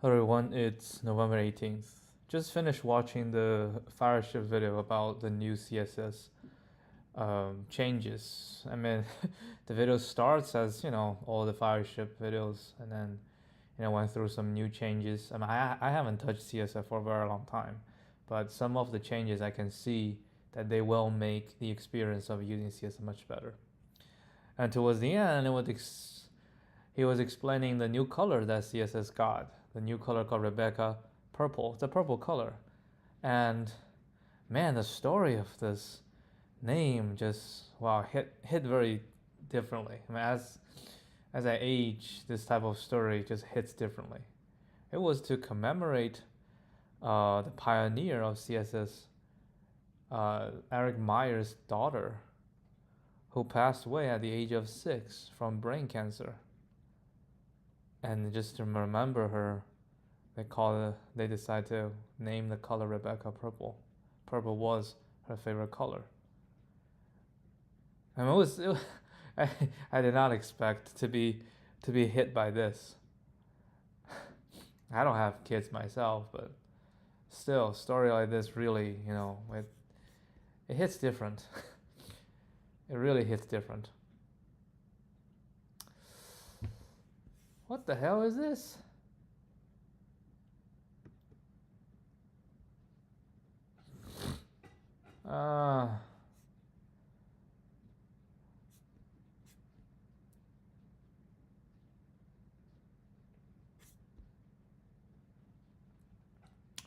Hello everyone, it's November 18th. Just finished watching the Fireship video about the new CSS changes. I mean, the video starts as, all the Fireship videos, and then, went through some new changes. I mean, I haven't touched CSS for a very long time, but some of the changes I can see that they will make the experience of using CSS much better. And towards the end, he was explaining the new color that CSS got. The new color called Rebecca Purple. It's a purple color. And man, the story of this name just hit very differently. I mean, as I age, this type of story just hits differently. It was to commemorate the pioneer of CSS, Eric Meyer's daughter, who passed away at the age of 6 from brain cancer. And just to remember her, they decided to name the color Rebecca Purple. Purple was her favorite color. I mean, I did not expect to be hit by this. I don't have kids myself, but still, a story like this really, it hits different. It really hits different. What the hell is this?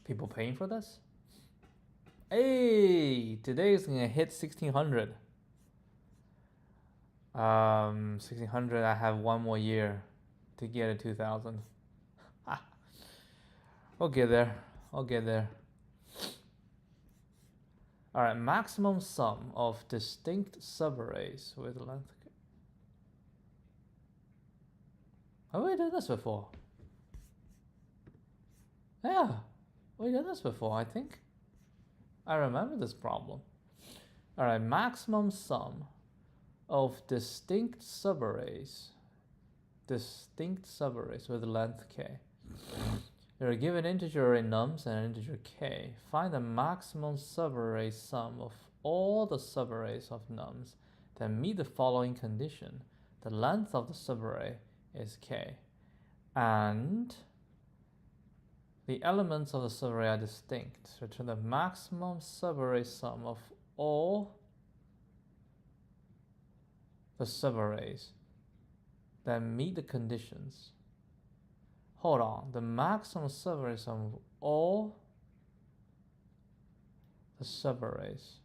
People paying for this? Hey, today is gonna hit 1600. 1600. I have one more year to get a 2000. I'll get there. All right, maximum sum of distinct subarrays with length. Have we done this before? Yeah, we did this before, I think. I remember this problem. All right, maximum sum of distinct subarrays with length k. There are given integer array nums and an integer k. Find the maximum subarray sum of all the subarrays of nums that meet the following condition. The length of the subarray is k, and the elements of the subarray are distinct. Return the maximum subarray sum of all the subarrays that meet the conditions. Hold on, the maximum subarray sum of all the subarrays.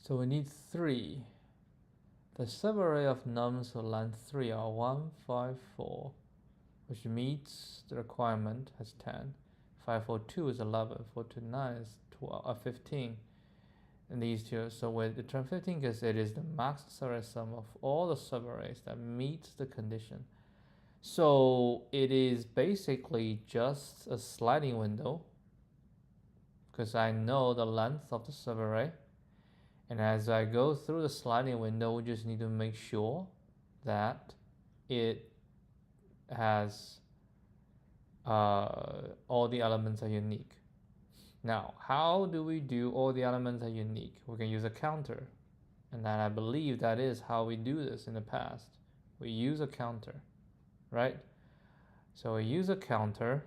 So we need 3. The subarray of nums with length 3 are 1, 5, 4, which meets the requirement as 10. 542 is 11, 429 is 15. And these two, so we return 15 because it is the max subarray sum of all the subarrays that meets the condition. So it is basically just a sliding window because I know the length of the subarray. And as I go through the sliding window, we just need to make sure that it has all the elements are unique. Now, how do we do all the elements are unique? We can use a counter. And then I believe that is how we do this in the past. We use a counter, right? So we use a counter,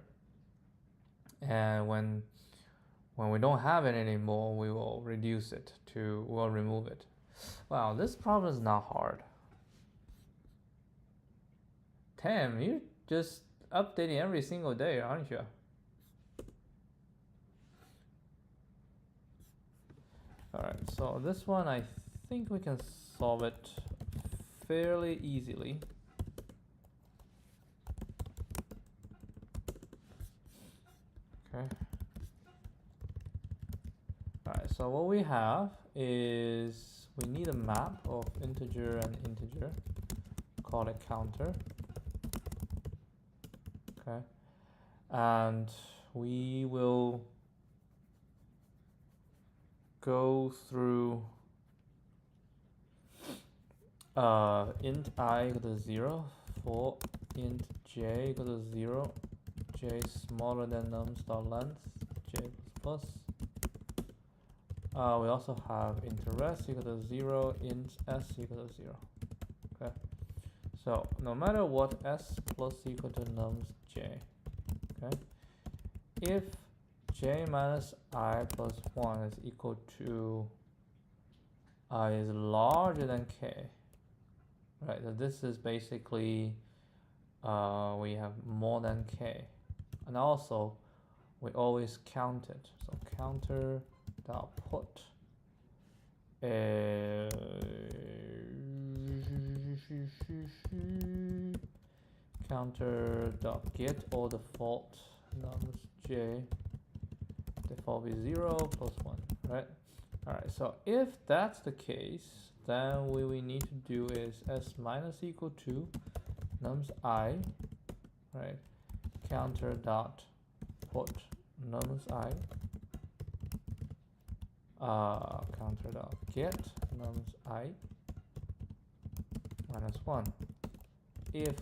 and when we don't have it anymore, we will reduce it we'll remove it. Wow, this problem is not hard. Tim, you're just updating every single day, aren't you? Alright, so this one I think we can solve it fairly easily. Okay. Alright, so what we have is we need a map of integer and integer, called a counter. Okay. And we will go through int I equal to 0 for int j equal to 0, j smaller than nums dot length, j plus. We also have int res equal to 0, int s equal to 0. Okay, so no matter what s plus equal to nums j, okay, if j minus I plus 1 is equal to is larger than k, right? So this is basically we have more than k, and also we always count it. So counter dot put counter dot get or default nums j, default be 0 plus 1, right? All right, so if that's the case, then what we need to do is s minus equal to nums I, right? Counter dot put nums I, counter dot get nums I minus 1. If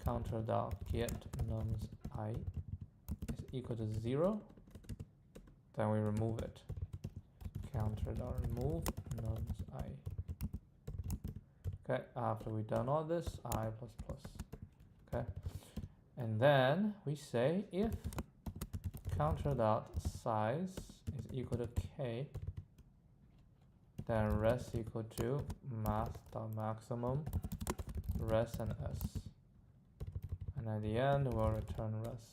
counter dot get nums I is equal to 0, then we remove it. Counter dot remove nums I. Okay, after we've done all this, I plus plus. Okay, and then we say if counter dot size is equal to k, then res equal to math dot maximum res and s, and at the end we'll return res.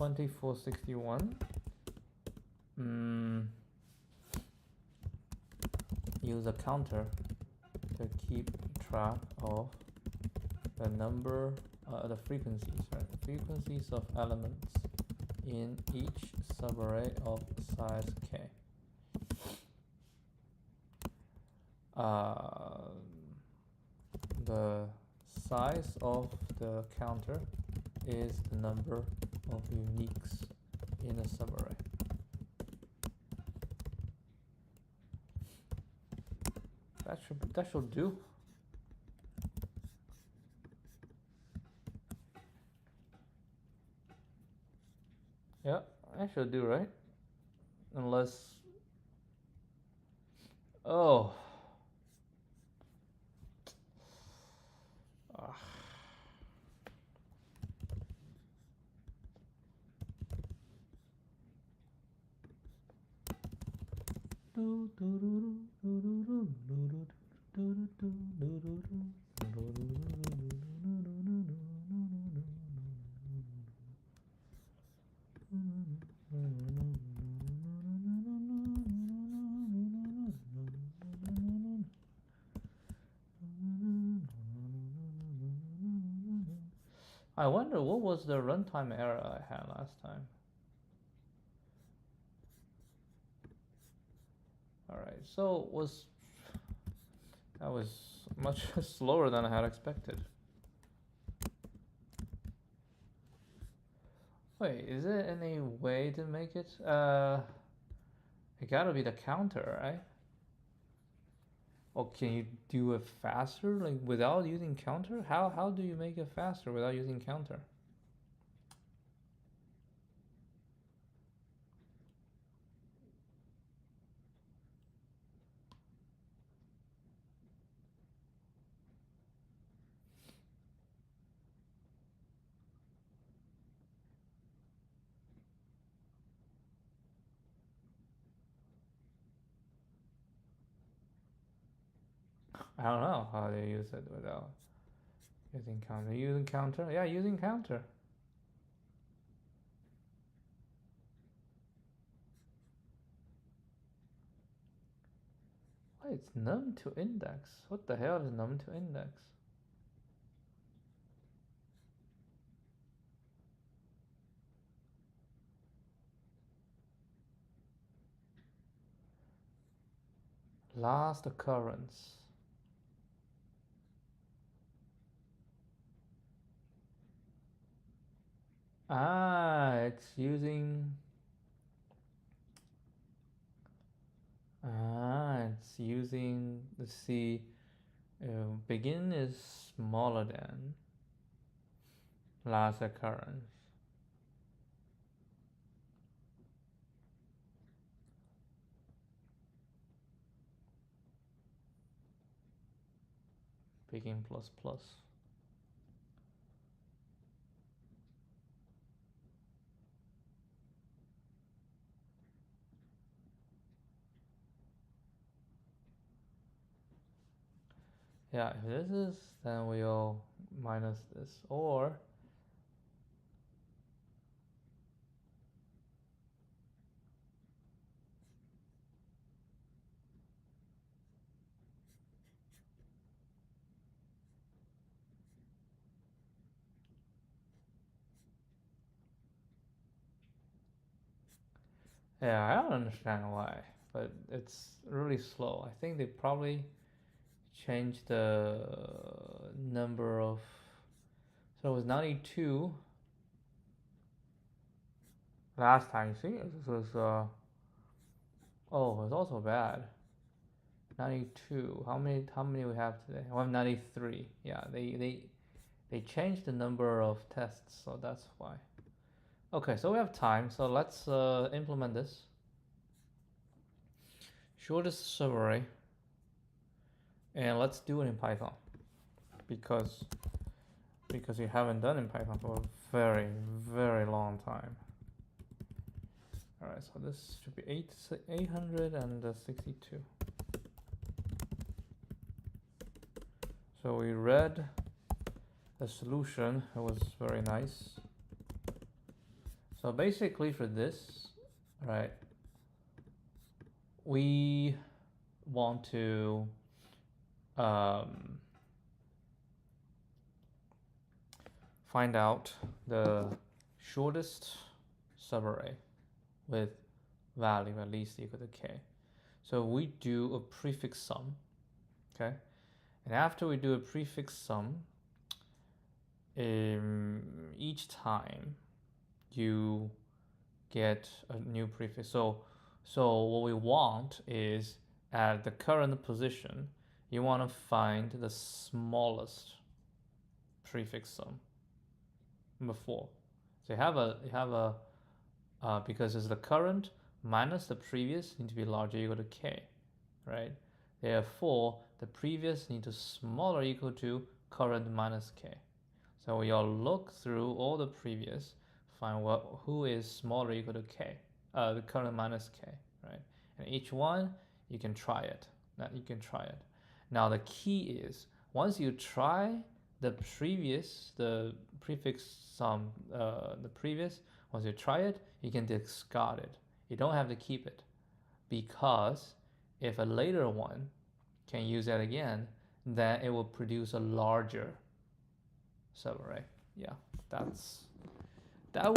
(2461) use a counter to keep track of the number, the frequencies, right? The frequencies of elements in each subarray of size k. The size of the counter is the number of uniques in a subarray. That should do. Yeah, that should do, right? Unless, oh, I wonder what was the runtime error I had last time. Alright, so that was much slower than I had expected. Wait, is there any way to make it? It gotta be the counter, right? Or can you do it faster, like without using counter? How do you make it faster without using counter? I don't know how they use it without using counter. Using counter? Yeah, using counter. Why, it's num to index. What the hell is num to index? Last occurrence. It's using. It's using. Let's see. Begin is smaller than last occurrence. Begin plus plus. Yeah, if this is, then we'll minus this, or yeah, I don't understand why, but it's really slow. I think they probably changed the number of. So it was 92 last time. See, this was oh, it's also bad. 92. How many we have today? We have 93. Yeah, they changed the number of tests, so that's why. Okay, so we have time. So let's implement this. Shortest summary, and let's do it in Python because we haven't done it in Python for a very long time. All right, so this should be 862. So we read the solution. It was very nice. So basically for this, right, we want to find out the shortest subarray with value at least equal to k. So we do a prefix sum, okay? And after we do a prefix sum, each time you get a new prefix. So what we want is at the current position, you want to find the smallest prefix sum before. So you have a because it's the current minus the previous need to be larger equal to k, right? Therefore, the previous need to smaller equal to current minus k. So we'll look through all the previous, find who is smaller equal to k, the current minus k, right? And each one you can try it. Now the key is once you try the prefix sum, once you try it, you can discard it. You don't have to keep it, because if a later one can use that again, then it will produce a larger subarray. Yeah, that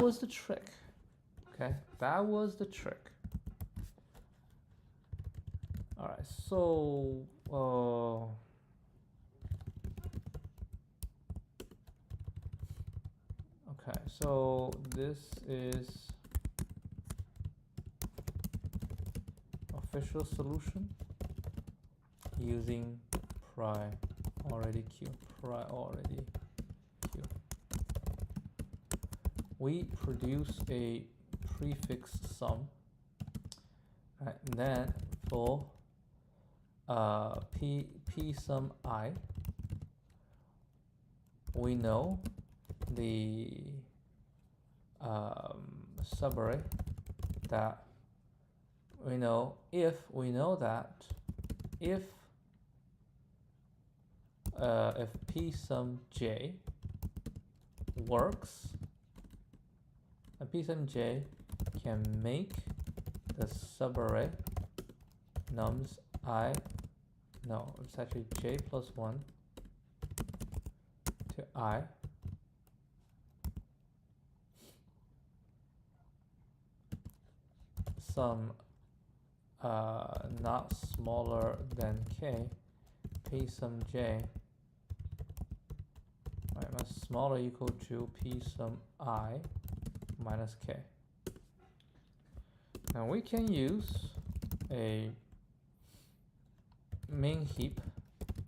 was the trick. Okay, that was the trick. All right, so okay, so this is official solution using priority queue. We produce a prefixed sum, right? And then for p sum I, we know the subarray that we know if p sum j works, and p sum j can make the subarray nums I, no, it's actually j plus 1 to I, sum not smaller than k, p sum j, right, must smaller equal to p sum I, minus k. Now we can use a main heap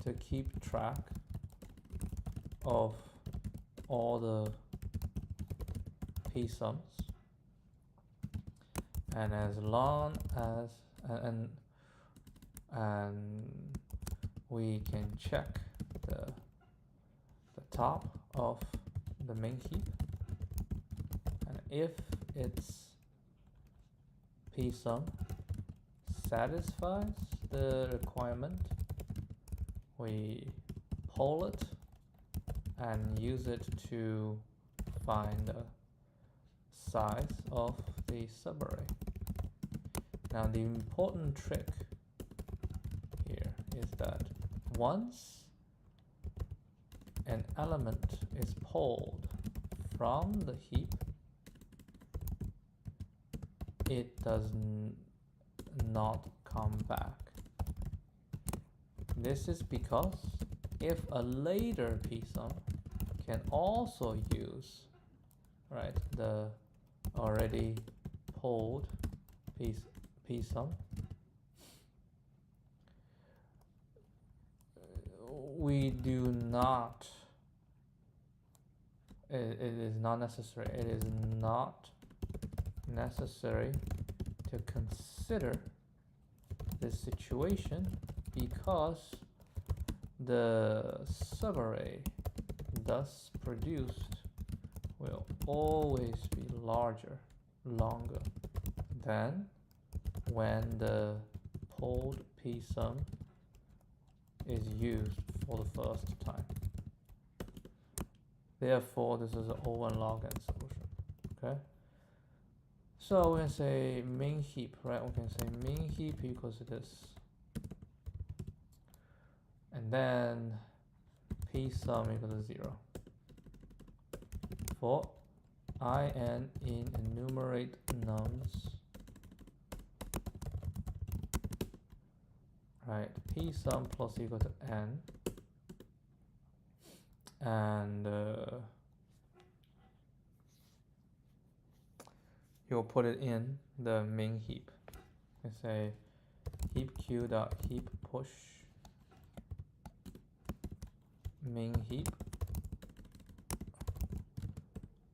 to keep track of all the p sums, and as long as and we can check the top of the main heap, and if its p sum satisfies the requirement, we poll it and use it to find the size of the subarray. Now the important trick here is that once an element is pulled from the heap, it does not come back. This is because if a later p-sum can also use, right, the already pulled p-sum, we do not, it is not necessary, it is not necessary to consider this situation, because the subarray thus produced will always be longer than when the pulled p-sum is used for the first time. Therefore, this is an O and log n solution. Okay. So we can say main heap, right? We can say main heap equals to this, and then p sum equals to 0 for in enumerate nums, right? P sum plus equal to n, and you'll put it in the main heap. We say heap q dot heap push main heap,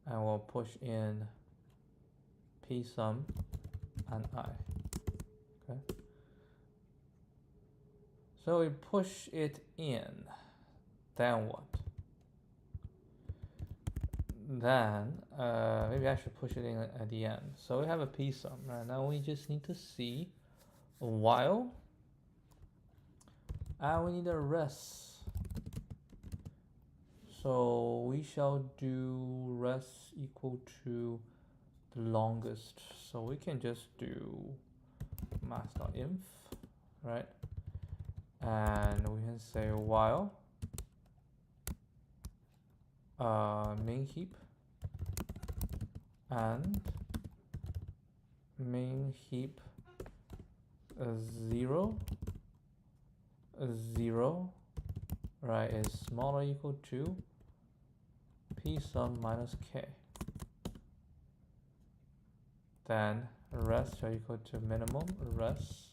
and we'll push in p sum and I. Okay. So we push it in. Then what? Then maybe I should push it in at the end. So we have a p sum. Right now we just need to see a while, and we need a res. So we shall do res equal to the longest. So we can just do mass.inf, right? And we can say while main heap and main heap 0 right is smaller or equal to p sum minus k. Then res shall equal to minimum res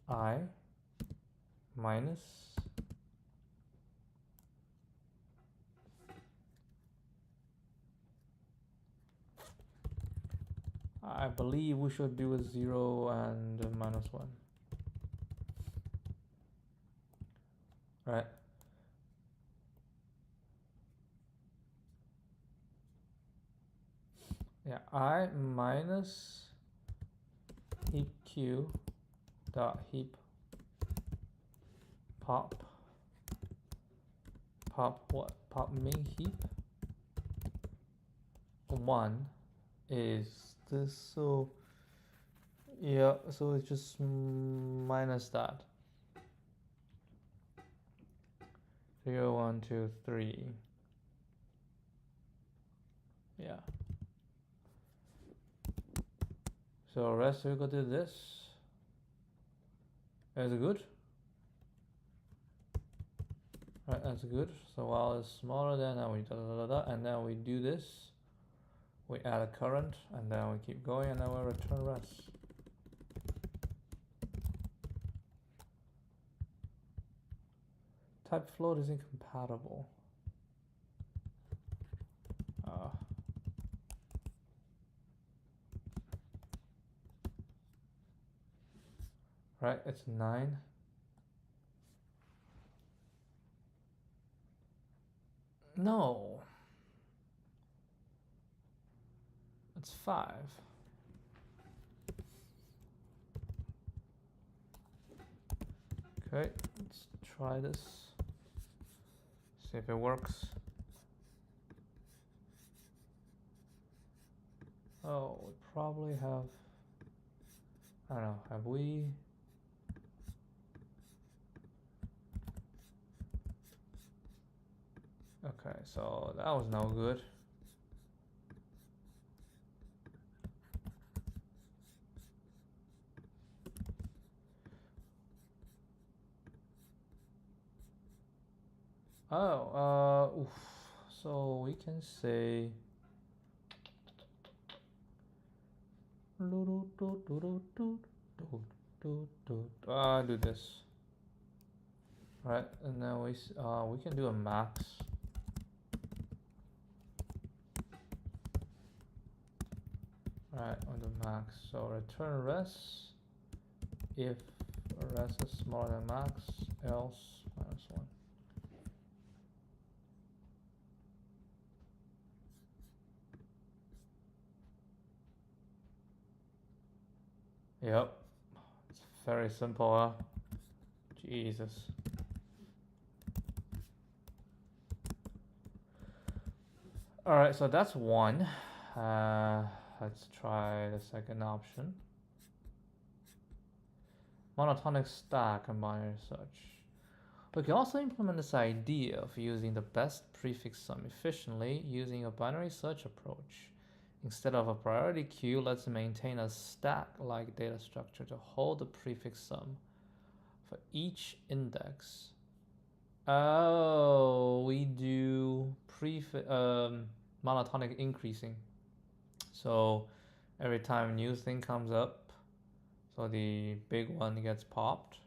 I minus I believe we should do a 0 and a minus 1. Right. Yeah, I minus heap q dot heap pop what? Pop main heap 1 is this, so yeah, so it's just minus that. 0, 1, 2, 3. Yeah. So rest we go to this. Is it good? Right, that's good. So while it's smaller than, now we and then we do this. We add a current, and then we keep going, and then we return res. Type float is incompatible. Right, it's 9. No. It's 5. Okay, let's try this. See if it works. Oh, we probably have, I don't know, have we? Okay, so that was no good. Oh, oof. So we can say do this. Right, and then we can do a max. Right, on the max. So return res if res is smaller than max, else -1. Yep, it's very simple, huh? Jesus. All right, so that's one. Let's try the second option. Monotonic stack and binary search. We can also implement this idea of using the best prefix sum efficiently using a binary search approach. Instead of a priority queue, let's maintain a stack-like data structure to hold the prefix sum for each index. Oh, we do monotonic increasing. So every time a new thing comes up, so the big one gets popped.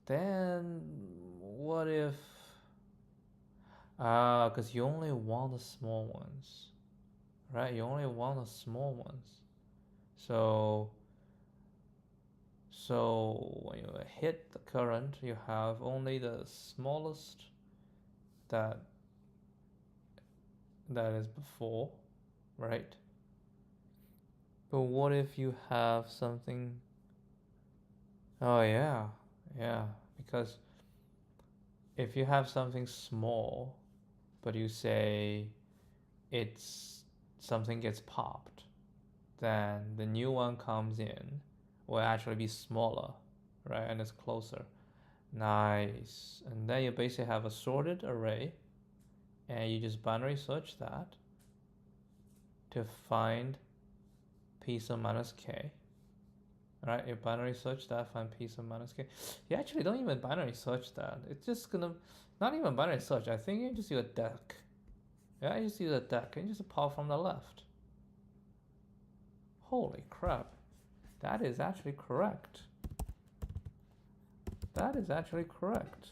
Then what if, because you only want the small ones, right? You only want the small ones. So when you hit the current, you have only the smallest that is before, right? But what if you have something? Oh yeah, because if you have something small, but you say it's something gets popped, then the new one comes in will actually be smaller, right? And it's closer. Nice. And then you basically have a sorted array, and you just binary search that to find p sum minus k. Right, you binary search that, find p sum minus k. You actually don't even binary search that. It's just gonna, not even binary search. I think you just use a deque. Yeah, you just use a deque and just pop from the left. Holy crap. That is actually correct. That is actually correct.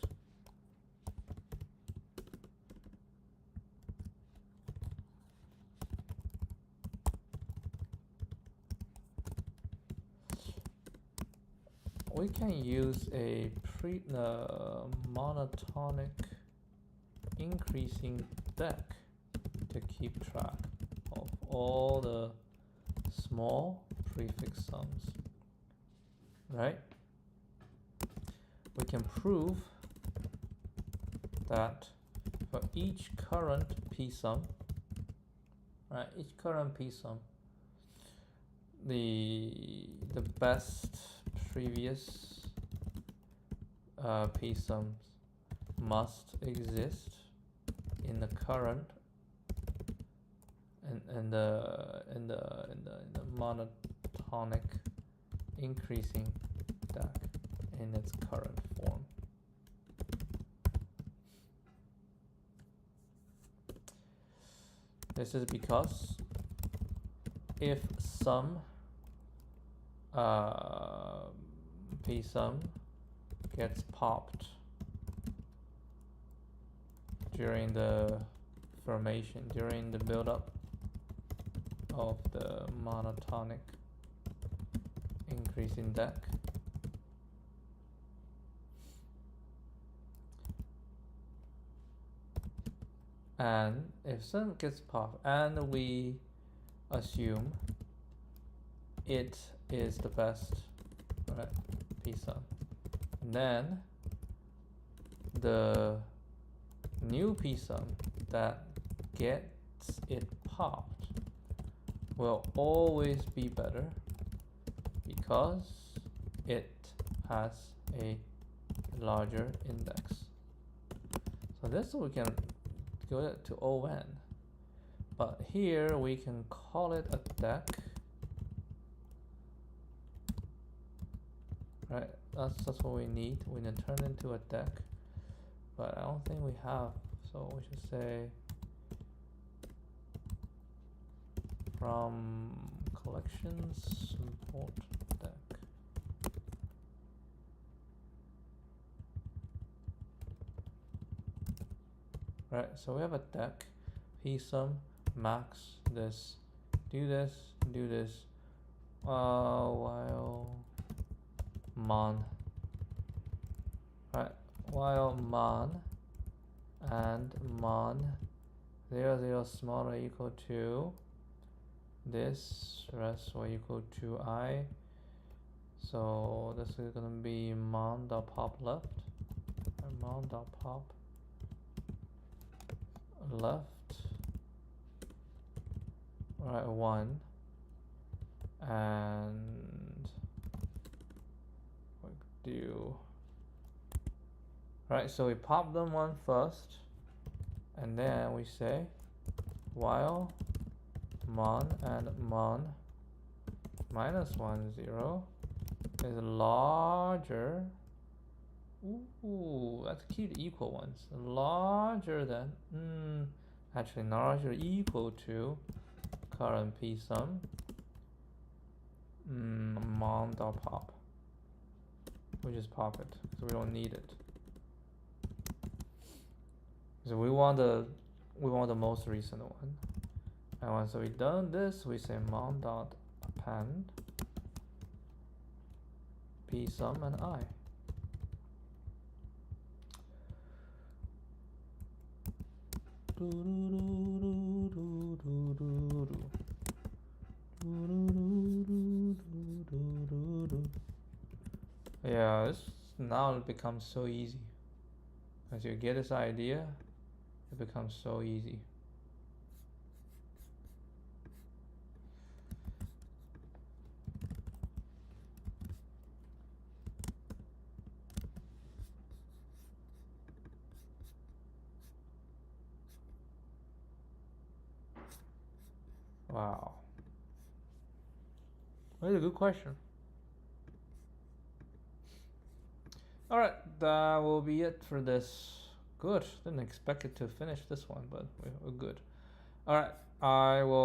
We can use a monotonic increasing deque to keep track of all the small prefix sums, right? We can prove that for each current p sum, right? Each current p sum, the best previous p sums must exist in the current and the monotonic increasing deque in its current form. This is because if sum p sum gets popped during the formation, during the build-up of the monotonic increase in deque, and if sum gets popped and we assume it is the best, right, p sum, then the new p sum that gets it popped will always be better because it has a larger index. So this we can go to on, but here we can call it a deque, right? That's what we need. We need to turn into a deque, but I don't think we have, so we should say from collections import deque. Right, so we have a deque, p sum max this, do this, while mon, right, while mon and mon 0 0 smaller equal to this, rest will equal to I. So this is gonna be mon.pop left and mon.pop left, right, 1, and we do, right, so we pop them one first and then we say while mon and mon -1 0 is larger, ooh, let's keep the equal ones, larger than, actually larger equal to current p sum mon.pop. We just pop it because we don't need it. So we want the most recent one. And once we've done this, we say mon.append p sum and I. Yeah, this now it becomes so easy. As you get this idea, it becomes so easy. Wow. That's a good question. Alright, that will be it for this. Good. Didn't expect it to finish this one, but we're good. Alright, I will